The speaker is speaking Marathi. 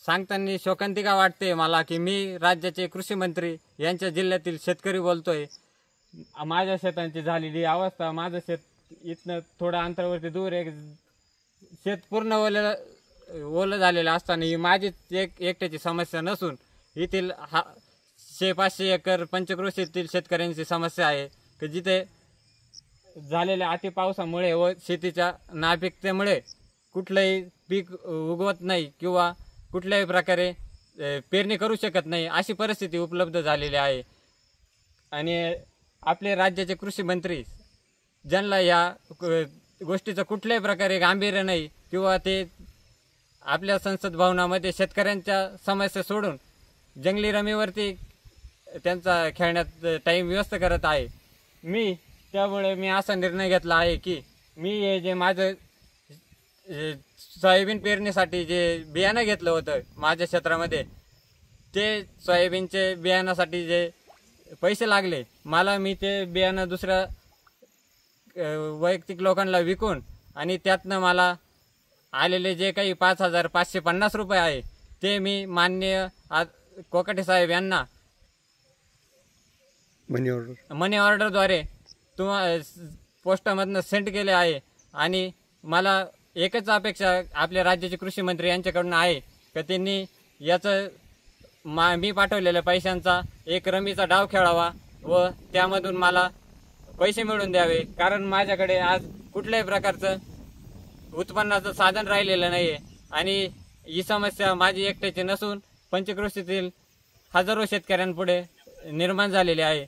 सांगताना शोकांतिका वाटते मला की मी राज्याचे कृषी मंत्री यांच्या जिल्ह्यातील शेतकरी बोलतोय। माझ्या शेतांची झालेली अवस्था, माझं शेत इथनं थोड्या अंतरावरती दूर एक शेत पूर्ण ओलं झालेलं असताना ही माझीच एकट्याची समस्या नसून येथील 500 एकर पंचक्रोशीतील शेतकऱ्यांची समस्या आहे की जिथे झालेल्या अति पावसामुळे व शेतीच्या नापिकतेमुळे कुठलंही पीक उगवत नाही किंवा कुठल्याही प्रकारे पेरणी करू शकत नाही अशी परिस्थिती उपलब्ध झालेली आहे। आणि आपले राज्याचे कृषी मंत्री ज्यांना या गोष्टीचं कुठल्याही प्रकारे गांभीर्य नाही किंवा ते आपल्या संसद भवनामध्ये शेतकऱ्यांच्या समस्या सोडून जंगली रमीवरती त्यांचा खेळण्यात टाईम व्यस्त करत आहे। त्यामुळे मी असा निर्णय घेतला आहे की मी हे जे माझं सोयाबीन पेरणीसाठी जे बियाणं घेतलं होतं माझ्या क्षेत्रामध्ये, ते सोयाबीनचे बियाणासाठी जे पैसे लागले मला, मी ते बियाणं दुसऱ्या वैयक्तिक लोकांना विकून आणि त्यातनं मला आलेले जे काही 5,550 रुपये आहे ते मी माननीय कोकाटे साहेब यांना मनी ऑर्डरद्वारे पोस्टामधनं सेंड केले आहे। आणि मला एकच अपेक्षा आपल्या राज्याचे कृषी मंत्री यांच्याकडून आहे की त्यांनी याचं मी पाठवलेल्या पैशांचा एक रमीचा डाव खेळावा व त्यामधून मला पैसे मिळवून द्यावे, कारण माझ्याकडे आज कुठल्याही प्रकारचं उत्पन्नाचं साधन राहिलेलं नाही आहे। आणि ही समस्या माझी एकट्याची नसून पंचक्रोशीतील हजारो शेतकऱ्यांपुढे निर्माण झालेली आहे।